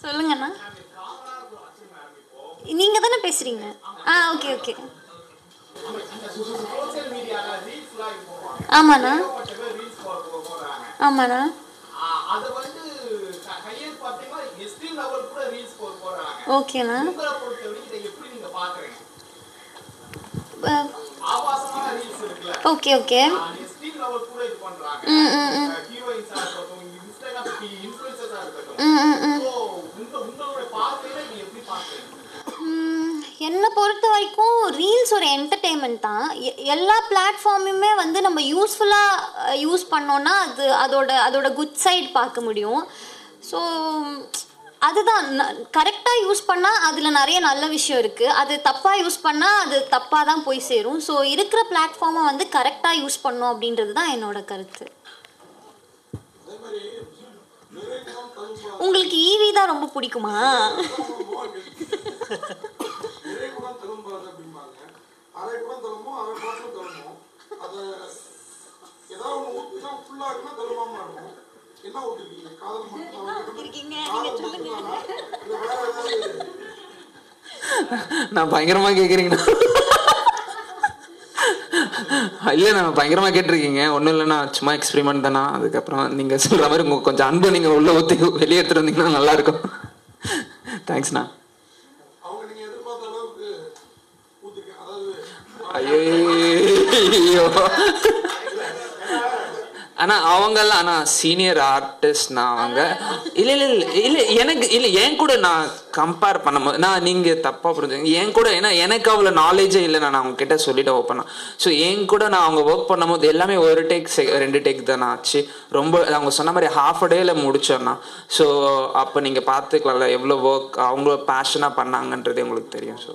சொல்லுங்கண்ணா. நீங்க தானே பேசுறீங்க? Okay okay. ஆமாண்ணா ஆமாண்ணா. ஓகேண்ணா. Okay okay. என்னை பொறுத்த வரைக்கும் ரீல்ஸ் ஒரு என்டர்டெயின்மெண்ட் தான். எல்லா பிளாட்ஃபார்முமே வந்து நம்ம யூஸ்ஃபுல்லாக யூஸ் பண்ணோன்னா அதோட குட் சைடு பார்க்க முடியும். ஸோ அதுதான் கரெக்டாக யூஸ் பண்ணால் அதில் நிறைய நல்ல விஷயம் இருக்குது. அது தப்பாக யூஸ் பண்ணால் அது தப்பாக தான் போய் சேரும். ஸோ இருக்கிற பிளாட்ஃபார்மை வந்து கரெக்டாக யூஸ் பண்ணோம் அப்படின்றது தான் என்னோட கருத்து. உங்களுக்கு ஈவி தான் ரொம்ப பிடிக்குமா? நான் பயங்கரமா கேக்குறீங்கண்ணா. இல்லை நான் பயங்கரமா கேட்டிருக்கீங்க. ஒன்றும் இல்லைண்ணா, சும்மா எக்ஸ்பெரிமெண்ட் தானா. அதுக்கப்புறம் நீங்க சொல்ற மாதிரி உங்க கொஞ்சம் அன்பு நீங்க உள்ள ஊற்றி வெளியே எடுத்துட்டு வந்தீங்கன்னா நல்லா இருக்கும். தேங்க்ஸ்ண்ணா. ஐயோ ஆனா அவங்கெல்லாம் ஆனா சீனியர் ஆர்டிஸ்ட்னா அவங்க இல்ல எனக்கு இல்ல என் கூட நான் கம்பேர் பண்ணும்போது நான் நீங்க தப்பா புரிஞ்சுங்க. என் கூட ஏன்னா எனக்கு அவ்வளவு நாலேஜே இல்லை. நான் அவங்க கிட்ட சொல்லிட்டு ஓப்பனா. ஸோ என் கூட நான் அவங்க ஒர்க் பண்ணும்போது எல்லாமே ஒரு டேக் 2 டேக் தான் ஆச்சு. ரொம்ப அவங்க சொன்ன மாதிரி ஹாஃப் அ டேல முடிச்சோன்னா. ஸோ அப்போ நீங்க பார்த்துக்கலாம்ல எவ்வளோ ஒர்க் அவங்க பேஷனா பண்ணாங்கன்றது உங்களுக்கு தெரியும். ஸோ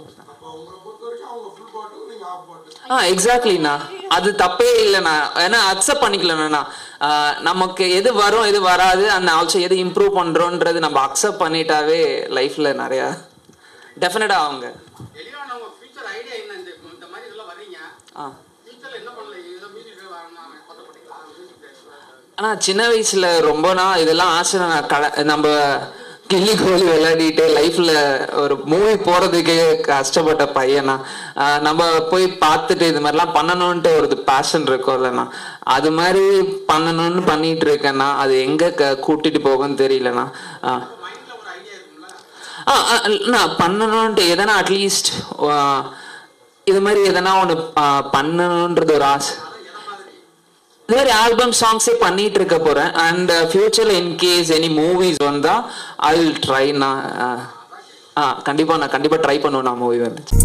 எக்ஸாக்ட்லிண்ணா, அது தப்பே இல்லைண்ணா. ஏன்னா அக்செப்ட் பண்ணிக்கலண்ணா. நமக்கு எது வரும் எது வராது அந்த ஆல்சோ எது இம்ப்ரூவ் பண்றோன்றது நம்ம அக்செப்ட் பண்ணிட்டாவே லைஃப்ல நிறைய டெஃபினட்டா அவங்க ஆனா சின்ன வயசுல ரொம்பனா இதெல்லாம் ஆசை. நம்ம கிள்ளி கோலி விளையாடிட்டு லைஃப்ல ஒரு மூவி போறதுக்கே கஷ்டப்பட்ட பையனா. நம்ம போய் பார்த்துட்டு இது மாதிரிலாம் பண்ணணும்ன்ட்டு ஒரு பேஷன் இருக்கும் இல்லைண்ணா. அது மாதிரி பண்ணணும்னு பண்ணிட்டு இருக்கேன்னா அது எங்க கூட்டிட்டு போகும்னு தெரியலண்ணா. பண்ணணும்ன்ட்டு எதனா அட்லீஸ்ட் இது மாதிரி எதனா ஒன்று பண்ணணுன்றது ஒரு ஆசை. இது மாதிரி ஆல்பம் சாங்ஸே பண்ணிட்டு இருக்க போறேன். அண்ட் ஃபியூச்சர்ல இன்கேஸ் எனி மூவிஸ் வந்தா ஐ வில் ட்ரை. நான் கண்டிப்பா ட்ரை பண்ணுவேன். நான் மூவி வந்துச்சு.